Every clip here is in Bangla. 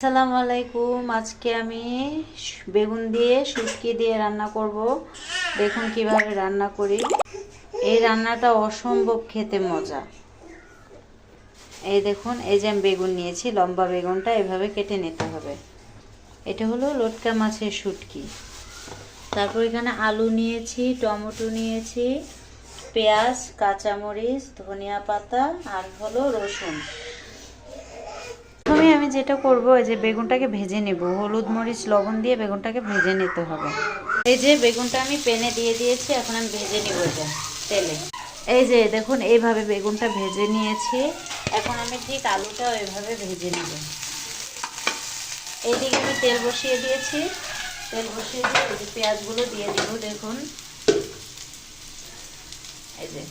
আসসালামু আলাইকুম। আজকে আমি বেগুন দিয়ে শুটকি দিয়ে রান্না করব। দেখুন কিভাবে রান্না করি। এই রান্নাটা অসম্ভব খেতে মজা। এই দেখুন, এই যে আমি বেগুন নিয়েছি, লম্বা বেগুনটা এভাবে কেটে নিতে হবে। এটা হলো লটকা মাছের শুটকি। তারপর এখানে আলু নিয়েছি, টমেটো নিয়েছি, পেঁয়াজ, কাঁচামরিচ, ধনিয়া পাতা আর হলো রসুন। প্রথমে আমি যেটা করব, এই যে বেগুনটাকে ভেজে নেব। হলুদ মরিচ লবণ দিয়ে বেগুনটাকে ভেজে নিতে হবে। এই যে বেগুনটা আমি প্যানে দিয়ে দিয়েছি, এখন আমি ভেজে নিব এটা তেলে। এই যে দেখুন, এইভাবে বেগুনটা ভেজে নিয়েছি। এখন আমি ঠিক আলুটাও এইভাবে ভেজে নেব। এইদিকে আমি তেল বসিয়ে দিয়েছি। তেল বসিয়ে দিয়ে এই যে পেঁয়াজগুলো দিয়ে দেবো। দেখুন, এই যে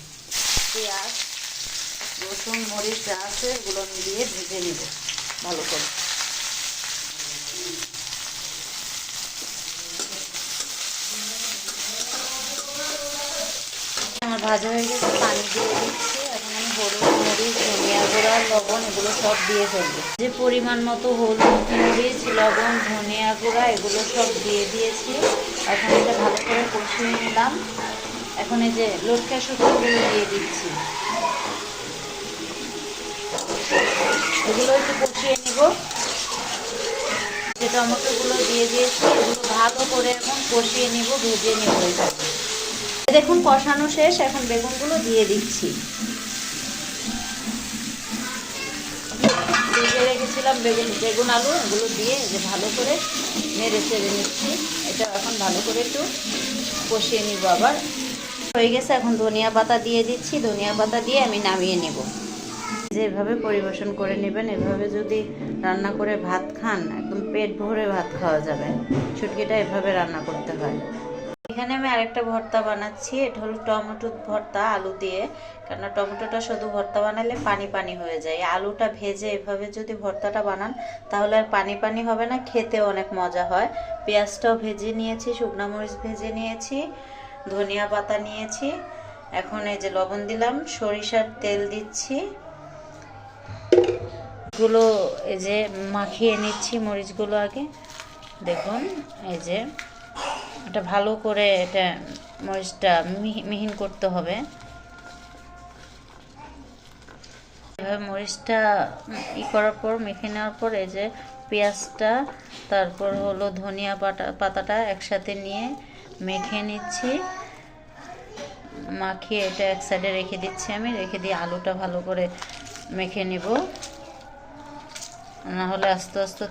পেঁয়াজ, রসুন, মরিচ যা আছে এগুলো আমি দিয়ে ভেজে নেব ভালো করে। আমার ভাজা হয়ে গেছে, পানি দিয়ে দিচ্ছি। এখন আমি হলুদ মরিচ, ধনিয়া গুঁড়া, লবণ এগুলো সব দিয়ে ফেলবো। যে পরিমাণ মতো হলুদ মরিচ লবণ ধনিয়া গুঁড়া এগুলো সব দিয়ে দিয়েছি। এখন এটা ভালো করে কষিয়ে নিলাম। এখন এই যে লটকা শুটকিগুলো দিয়ে দিচ্ছি। এগুলো একটু কষিয়ে নিব। যে টমেটোগুলো দিয়ে দিয়েছি এগুলো ভালো করে এখন কষিয়ে নিব, ভেজে নিব। দেখুন কষানো শেষ, এখন বেগুনগুলো দিয়ে দিচ্ছি। ভেজে রেখেছিলাম বেগুন আলু, এগুলো দিয়ে যে ভালো করে নেড়ে চেড়ে নিচ্ছি। এটা এখন ভালো করে একটু কষিয়ে নিব। আবার হয়ে গেছে, এখন ধনিয়া পাতা দিয়ে দিচ্ছি। ধনিয়া পাতা দিয়ে আমি নামিয়ে নেব। যেভাবে পরিবেশন করে নেবেন, এভাবে যদি রান্না করে ভাত খান, একদম পেট ভরে ভাত খাওয়া যাবে। শুটকিটা এভাবে রান্না করতে হয়। এখানে আমি আরেকটা ভর্তা বানাচ্ছি। এটা হলো টমেটো ভর্তা আলু দিয়ে। কেননা টমেটোটা শুধু ভর্তা বানালে পানি পানি হয়ে যায়। আলুটা ভেজে এভাবে যদি ভর্তাটা বানান তাহলে আর পানি পানি হবে না, খেতে অনেক মজা হয়। পেঁয়াজটাও ভেজে নিয়েছি, শুকনো মরিচ ভেজে নিয়েছি, ধনিয়া পাতা নিয়েছি। এখন এই যে লবণ দিলাম, সরিষার তেল দিচ্ছি। এগুলো এই যে মাখিয়ে নিচ্ছি মরিচগুলো আগে। দেখুন, এই যে এটা ভালো করে এটা মরিচটা মিহিন করতে হবে। এভাবে মরিচটা করার পর, মেখে নেওয়ার পর, এই যে পেঁয়াজটা তারপর হলো ধনিয়া পাতাটা একসাথে নিয়ে মেখে নিচ্ছি। মাখিয়ে এটা এক সাইডে রেখে দিচ্ছি। আমি রেখে দিয়ে আলুটা ভালো করে মেখে নিব, না হলে আস্তে আস্তে